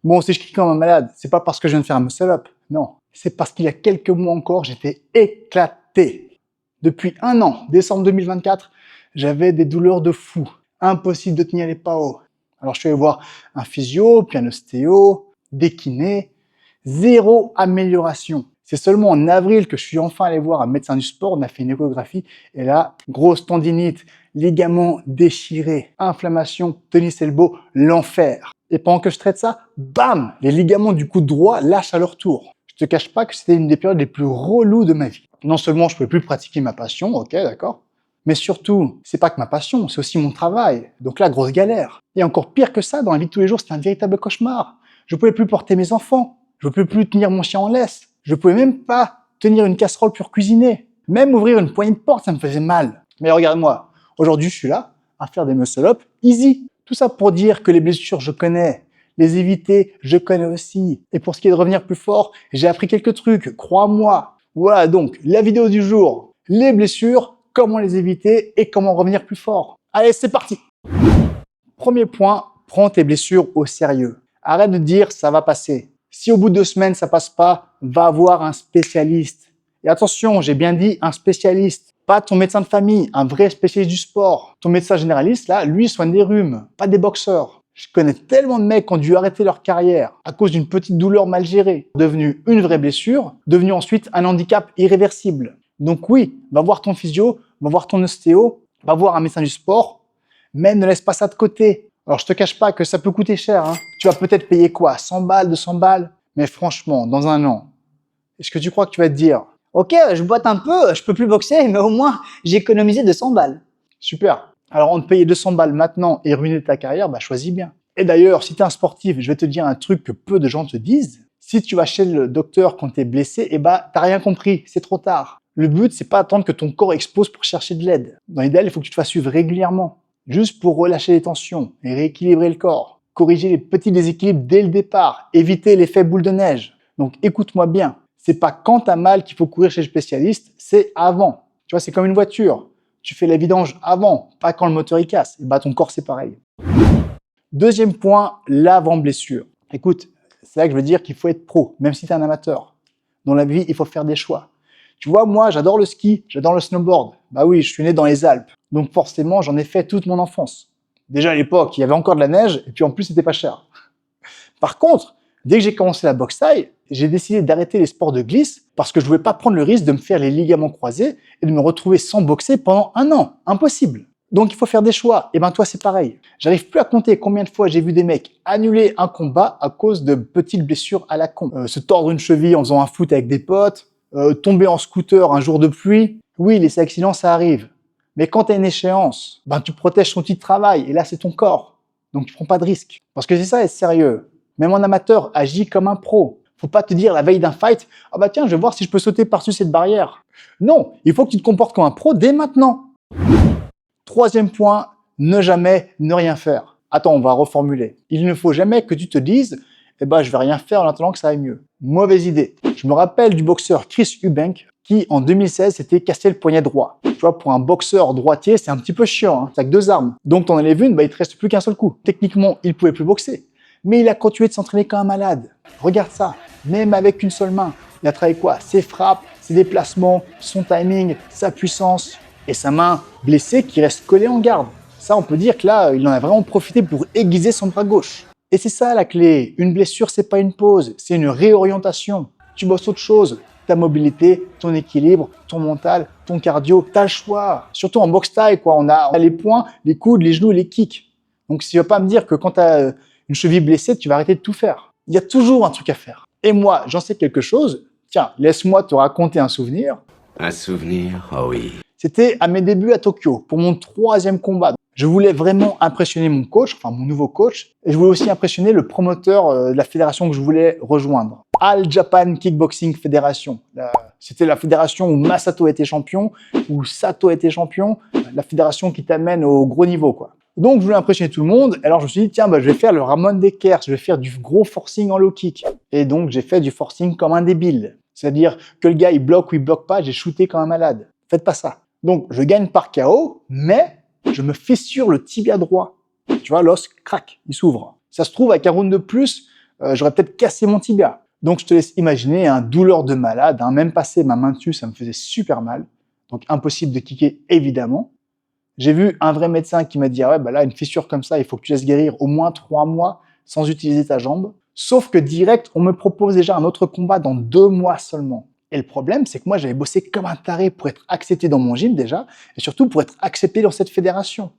Bon, si je crie comme un malade, c'est pas parce que je viens de faire un muscle-up. Non, c'est parce qu'il y a quelques mois encore, j'étais éclaté. Depuis 1 an, décembre 2024, j'avais des douleurs de fou. Impossible de tenir les pas hauts. Alors je suis allé voir un physio, puis un ostéo, des kinés. Zéro amélioration. C'est seulement en avril que je suis enfin allé voir un médecin du sport, on a fait une échographie, et là, grosse tendinite, ligaments déchirés, inflammation, tennis elbow, l'enfer. Et pendant que je traite ça, bam, les ligaments du coude droit lâchent à leur tour. Je te cache pas que c'était une des périodes les plus reloues de ma vie. Non seulement je pouvais plus pratiquer ma passion, ok, d'accord, mais surtout, c'est pas que ma passion, c'est aussi mon travail. Donc là, grosse galère. Et encore pire que ça, dans la vie de tous les jours, c'était un véritable cauchemar. Je pouvais plus porter mes enfants. Je pouvais plus tenir mon chien en laisse. Je pouvais même pas tenir une casserole pour cuisiner. Même ouvrir une poignée de porte, ça me faisait mal. Mais regarde-moi, aujourd'hui, je suis là à faire des muscle-up easy. Tout ça pour dire que les blessures, je connais. Les éviter, je connais aussi. Et pour ce qui est de revenir plus fort, j'ai appris quelques trucs, crois-moi. Voilà donc, la vidéo du jour. Les blessures, comment les éviter et comment revenir plus fort. Allez, c'est parti! Premier point, prends tes blessures au sérieux. Arrête de dire ça va passer. Si au bout de 2 semaines ça passe pas, va voir un spécialiste. Et attention, j'ai bien dit un spécialiste, pas ton médecin de famille, un vrai spécialiste du sport. Ton médecin généraliste, là, lui soigne des rhumes, pas des boxeurs. Je connais tellement de mecs qui ont dû arrêter leur carrière à cause d'une petite douleur mal gérée, devenue une vraie blessure, devenue ensuite un handicap irréversible. Donc oui, va voir ton physio, va voir ton ostéo, va voir un médecin du sport, mais ne laisse pas ça de côté. Alors je te cache pas que ça peut coûter cher, hein. Tu vas peut-être payer quoi, 100 balles, 200 balles? Mais franchement, dans 1 an, est-ce que tu crois que tu vas te dire « Ok, je boite un peu, je peux plus boxer, mais au moins j'ai économisé 200 balles. » Super. Alors on te paye 200 balles maintenant et ruiner ta carrière, bah choisis bien. Et d'ailleurs, si tu es un sportif, je vais te dire un truc que peu de gens te disent. Si tu vas chez le docteur quand tu es blessé, eh bah t'as rien compris, c'est trop tard. Le but, c'est pas attendre que ton corps explose pour chercher de l'aide. Dans l'idéal, il faut que tu te fasses suivre régulièrement. Juste pour relâcher les tensions et rééquilibrer le corps. Corriger les petits déséquilibres dès le départ. Éviter l'effet boule de neige. Donc écoute-moi bien. C'est pas quand t'as mal qu'il faut courir chez le spécialiste, c'est avant. Tu vois, c'est comme une voiture. Tu fais la vidange avant, pas quand le moteur il casse. Et bah ton corps c'est pareil. Deuxième point, l'avant-blessure. Écoute, c'est là que je veux dire qu'il faut être pro, même si tu es un amateur. Dans la vie, il faut faire des choix. Tu vois, moi, j'adore le ski, j'adore le snowboard. Bah oui, je suis né dans les Alpes. Donc forcément, j'en ai fait toute mon enfance. Déjà à l'époque, il y avait encore de la neige et puis en plus, c'était pas cher. Par contre, dès que j'ai commencé la boxe thaï, j'ai décidé d'arrêter les sports de glisse parce que je voulais pas prendre le risque de me faire les ligaments croisés et de me retrouver sans boxer pendant 1 an. Impossible. Donc il faut faire des choix. Et ben toi, c'est pareil. J'arrive plus à compter combien de fois j'ai vu des mecs annuler un combat à cause de petites blessures à la con. Se tordre une cheville en faisant un foot avec des potes, tomber en scooter un jour de pluie. Oui, les accidents, ça arrive. Mais quand tu as une échéance, ben tu protèges ton petit travail et là, c'est ton corps. Donc tu prends pas de risque. Parce que c'est ça, être sérieux. Même en amateur, agis comme un pro. Faut pas te dire la veille d'un fight, ah bah tiens, je vais voir si je peux sauter par-dessus cette barrière. Non, il faut que tu te comportes comme un pro dès maintenant. Troisième point, ne jamais ne rien faire. Attends, on va reformuler. Il ne faut jamais que tu te dises, eh ben je vais rien faire en attendant que ça aille mieux. Mauvaise idée. Je me rappelle du boxeur Chris Eubank qui, en 2016, s'était cassé le poignet droit. Tu vois, pour un boxeur droitier, c'est un petit peu chiant, hein. T'as que 2 armes. Donc t'en enlèves une, bah il te reste plus qu'un seul coup. Techniquement, il pouvait plus boxer. Mais il a continué de s'entraîner comme un malade. Regarde ça, même avec une seule main. Il a travaillé quoi? Ses frappes, ses déplacements, son timing, sa puissance et sa main blessée qui reste collée en garde. Ça, on peut dire que là, il en a vraiment profité pour aiguiser son bras gauche. Et c'est ça la clé. Une blessure, c'est pas une pause, c'est une réorientation. Tu bosses autre chose. Ta mobilité, ton équilibre, ton mental, ton cardio, t'as le choix. Surtout en boxe thaï, quoi. On a les poings, les coudes, les genoux et les kicks. Donc, si tu vas pas me dire que quand tu as une cheville blessée, tu vas arrêter de tout faire. Il y a toujours un truc à faire. Et moi, j'en sais quelque chose. Tiens, laisse-moi te raconter un souvenir. Un souvenir, oh oui. C'était à mes débuts à Tokyo, pour mon 3e combat. Je voulais vraiment impressionner mon coach, enfin mon nouveau coach, et je voulais aussi impressionner le promoteur de la fédération que je voulais rejoindre. All Japan Kickboxing Federation. C'était la fédération où Masato était champion, où Sato était champion, la fédération qui t'amène au gros niveau, quoi. Donc, je voulais impressionner tout le monde. Alors, je me suis dit, tiens, bah, je vais faire le Ramon Deckers, je vais faire du gros forcing en low kick. Et donc, j'ai fait du forcing comme un débile. C'est-à-dire que le gars, il bloque ou il bloque pas, j'ai shooté comme un malade. Faites pas ça. Donc, je gagne par KO, mais je me fissure le tibia droit. Tu vois, l'os craque, il s'ouvre. Ça se trouve, avec un round de plus, j'aurais peut-être cassé mon tibia. Donc, je te laisse imaginer un douleur de malade. Même passer ma main dessus, ça me faisait super mal. Donc, impossible de kicker, évidemment. J'ai vu un vrai médecin qui m'a dit « Ah ouais, bah là, une fissure comme ça, il faut que tu laisses guérir au moins 3 mois sans utiliser ta jambe. » Sauf que direct, on me propose déjà un autre combat dans 2 mois seulement. Et le problème, c'est que moi, j'avais bossé comme un taré pour être accepté dans mon gym déjà, et surtout pour être accepté dans cette fédération.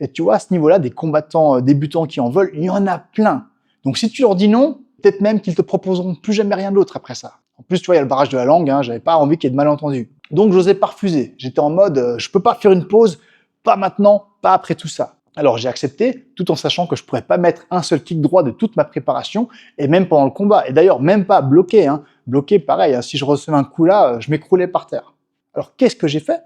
Et tu vois, à ce niveau-là, des combattants débutants qui en veulent, il y en a plein. Donc si tu leur dis non, peut-être même qu'ils te proposeront plus jamais rien d'autre après ça. En plus, tu vois, il y a le barrage de la langue, j'avais pas envie qu'il y ait de malentendus. Donc j'osais pas refuser. J'étais en mode, je peux pas faire une pause, pas maintenant, pas après tout ça. Alors j'ai accepté, tout en sachant que je pourrais pas mettre un seul kick droit de toute ma préparation, et même pendant le combat. Et d'ailleurs, même pas bloqué. Bloqué, pareil, si je recevais un coup là, je m'écroulais par terre. Alors qu'est-ce que j'ai fait?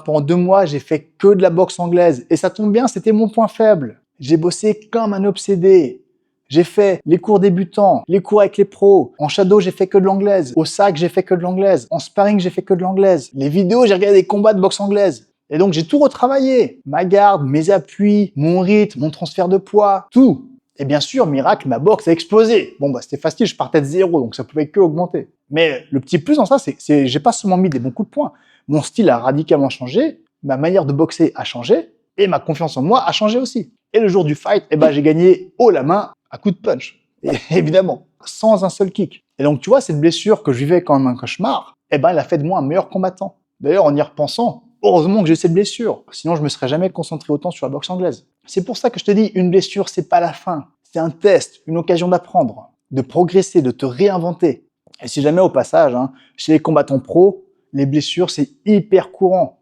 Pendant 2 mois, j'ai fait que de la boxe anglaise. Et ça tombe bien, c'était mon point faible. J'ai bossé comme un obsédé. J'ai fait les cours débutants, les cours avec les pros. En shadow, j'ai fait que de l'anglaise. Au sac, j'ai fait que de l'anglaise. En sparring, j'ai fait que de l'anglaise. Les vidéos, j'ai regardé des combats de boxe anglaise. Et donc, j'ai tout retravaillé. Ma garde, mes appuis, mon rythme, mon transfert de poids, tout. Et bien sûr, miracle, ma boxe a explosé. Bon, c'était facile, je partais de 0, donc ça pouvait que augmenter. Mais le petit plus dans ça, c'est j'ai pas seulement mis des bons coups de poing. Mon style a radicalement changé, ma manière de boxer a changé, et ma confiance en moi a changé aussi. Et le jour du fight, j'ai gagné haut la main à coup de punch. Et évidemment, sans un seul kick. Et donc, tu vois, cette blessure que je vivais quand même un cauchemar, elle a fait de moi un meilleur combattant. D'ailleurs, en y repensant, heureusement que j'ai cette blessure. Sinon, je me serais jamais concentré autant sur la boxe anglaise. C'est pour ça que je te dis, une blessure, c'est pas la fin. C'est un test, une occasion d'apprendre, de progresser, de te réinventer. Et si jamais au passage, chez les combattants pros, les blessures, c'est hyper courant.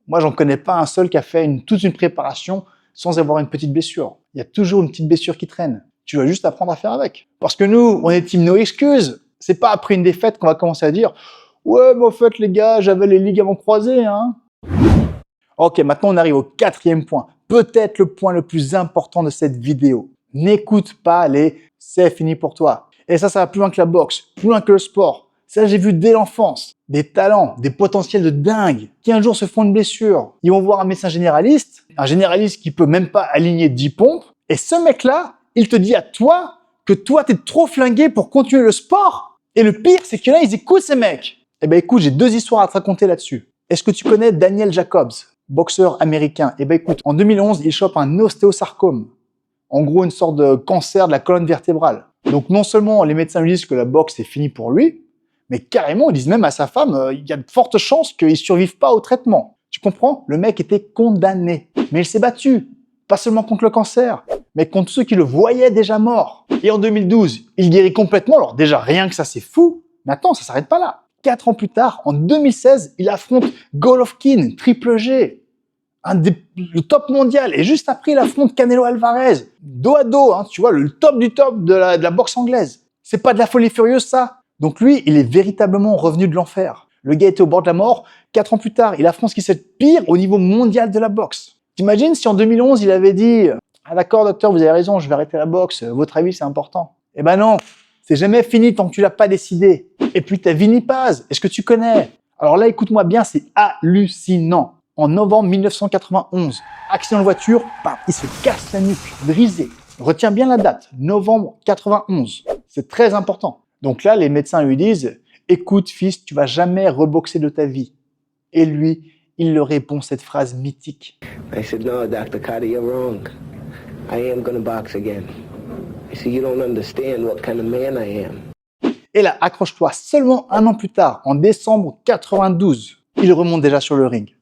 Moi, j'en connais pas un seul qui a fait toute une préparation sans avoir une petite blessure. Il y a toujours une petite blessure qui traîne. Tu vas juste apprendre à faire avec. Parce que nous, on est team no excuses. C'est pas après une défaite qu'on va commencer à dire « Ouais, mais en fait, les gars, j'avais les ligaments croisés, ». Ok, maintenant on arrive au 4e point. Peut-être le point le plus important de cette vidéo. N'écoute pas les « c'est fini pour toi ». Et ça va plus loin que la boxe, plus loin que le sport. Ça, j'ai vu dès l'enfance. Des talents, des potentiels de dingue qui un jour se font une blessure. Ils vont voir un médecin généraliste, qui peut même pas aligner 10 pompes. Et ce mec-là, il te dit à toi que toi, t'es trop flingué pour continuer le sport. Et le pire, c'est que là, ils écoutent ces mecs. Écoute, j'ai 2 histoires à te raconter là-dessus. Est-ce que tu connais Daniel Jacobs, boxeur américain? Écoute, en 2011, il chope un ostéosarcome. En gros, une sorte de cancer de la colonne vertébrale. Donc non seulement les médecins lui disent que la boxe est finie pour lui, mais carrément, ils disent même à sa femme, il y a de fortes chances qu'il ne survive pas au traitement. Tu comprends? Le mec était condamné. Mais il s'est battu. Pas seulement contre le cancer, mais contre ceux qui le voyaient déjà mort. Et en 2012, il guérit complètement. Alors déjà, rien que ça, c'est fou. Mais attends, ça s'arrête pas là. 4 ans plus tard, en 2016, il affronte Golovkin, Triple G, le top mondial. Et juste après, il affronte Canelo Alvarez. Dos à dos, tu vois, le top du top de la boxe anglaise. C'est pas de la folie furieuse, ça? Donc lui, il est véritablement revenu de l'enfer. Le gars était au bord de la mort. 4 ans plus tard, il affronte ce qui c'est pire au niveau mondial de la boxe. T'imagines si en 2011, il avait dit « Ah d'accord, docteur, vous avez raison, je vais arrêter la boxe. Votre avis, c'est important. » Eh ben non, c'est jamais fini tant que tu l'as pas décidé. Et puis t'as Vinny Paz, est-ce que tu connais? Alors là, écoute-moi bien, c'est hallucinant. En novembre 1991, accident de voiture, il se casse la nuque, brisé. Retiens bien la date, novembre 91. C'est très important. Donc là, les médecins lui disent « Écoute, fils, tu vas jamais reboxer de ta vie. » Et lui, il leur répond cette phrase mythique. I said, no, Dr. Carter, you're wrong. I am gonna box again. I said, you don't understand what kind of man I am. Et là, accroche-toi, seulement 1 an plus tard, en décembre 92, il remonte déjà sur le ring.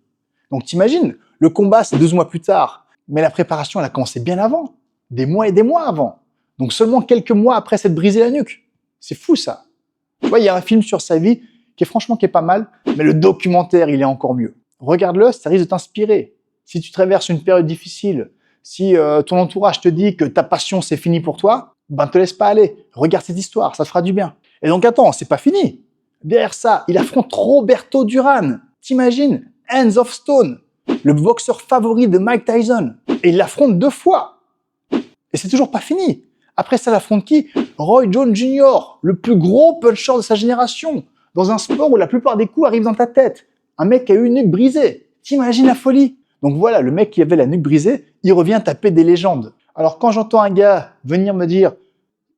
Donc t'imagines, le combat c'est 12 mois plus tard, mais la préparation elle a commencé bien avant, des mois et des mois avant. Donc seulement quelques mois après s'être brisé la nuque. C'est fou ça. Tu vois, il y a un film sur sa vie qui est pas mal, mais le documentaire il est encore mieux. Regarde-le, ça risque de t'inspirer. Si tu traverses une période difficile, si ton entourage te dit que ta passion c'est fini pour toi, ne te laisse pas aller. Regarde cette histoire, ça te fera du bien. Et donc attends, c'est pas fini. Derrière ça, il affronte Roberto Duran. T'imagines? Hands of Stone, le boxeur favori de Mike Tyson. Et il l'affronte 2 fois. Et c'est toujours pas fini. Après ça, il affronte qui? Roy Jones Jr., le plus gros puncher de sa génération, dans un sport où la plupart des coups arrivent dans ta tête. Un mec qui a eu une nuque brisée. T'imagines la folie? Donc voilà, le mec qui avait la nuque brisée, il revient taper des légendes. Alors quand j'entends un gars venir me dire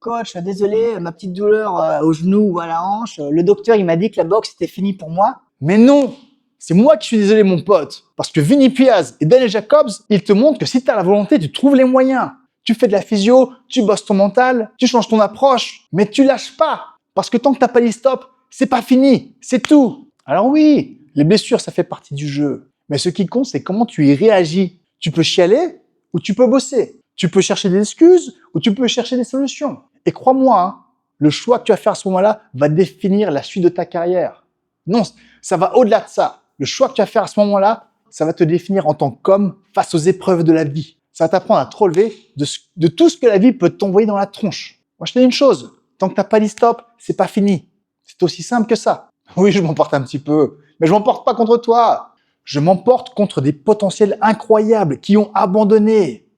Coach, désolé, ma petite douleur au genou ou à la hanche, le docteur il m'a dit que la boxe c'était fini pour moi. « Mais non, c'est moi qui suis désolé mon pote. Parce que Vinny Piaz et Daniel Jacobs, ils te montrent que si tu as la volonté, tu trouves les moyens. Tu fais de la physio, tu bosses ton mental, tu changes ton approche, mais tu lâches pas. Parce que tant que t'as pas dit stop, c'est pas fini, c'est tout. Alors oui, les blessures, ça fait partie du jeu. Mais ce qui compte, c'est comment tu y réagis. Tu peux chialer ou tu peux bosser. Tu peux chercher des excuses ou tu peux chercher des solutions. Et crois-moi, hein, le choix que tu vas faire à ce moment-là va définir la suite de ta carrière. Non, ça va au-delà de ça. Le choix que tu vas faire à ce moment-là, ça va te définir en tant qu'homme face aux épreuves de la vie. Ça va t'apprendre à te relever de tout ce que la vie peut t'envoyer dans la tronche. Moi, je te dis une chose. Tant que t'as pas dit stop, c'est pas fini. C'est aussi simple que ça. Oui, je m'emporte un petit peu, mais je m'emporte pas contre toi. Je m'emporte contre des potentiels incroyables qui ont abandonné,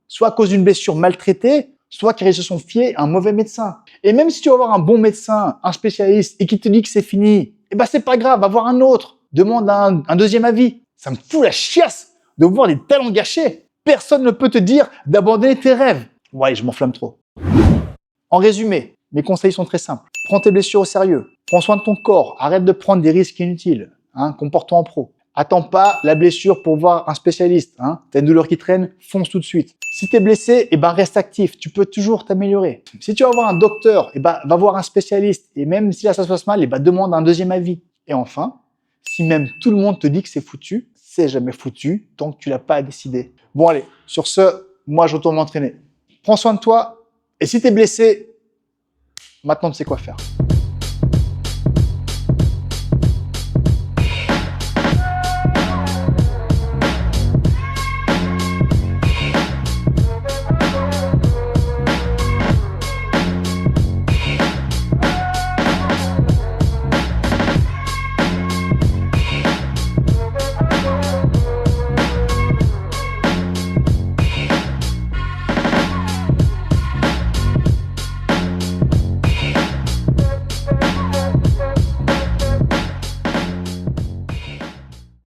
soit à cause d'une blessure maltraitée, soit car ils se sont fiés à un mauvais médecin. Et même si tu vas voir un bon médecin, un spécialiste, et qui te dit que c'est fini, eh ben c'est pas grave, va voir un autre. Demande un deuxième avis. Ça me fout la chiasse de voir des talents gâchés. Personne ne peut te dire d'abandonner tes rêves. Ouais, je m'enflamme trop. En résumé, mes conseils sont très simples. Prends tes blessures au sérieux. Prends soin de ton corps. Arrête de prendre des risques inutiles. Comporte-toi en pro. Attends pas la blessure pour voir un spécialiste. T'as une douleur qui traîne, fonce tout de suite. Si t'es blessé, reste actif. Tu peux toujours t'améliorer. Si tu vas voir un docteur, va voir un spécialiste. Et même si là ça se passe mal, demande un deuxième avis. Et enfin, si même tout le monde te dit que c'est foutu, c'est jamais foutu tant que tu l'as pas décidé. Bon allez, sur ce, moi je retourne m'entraîner. Prends soin de toi. Et si t'es blessé, maintenant tu sais quoi faire.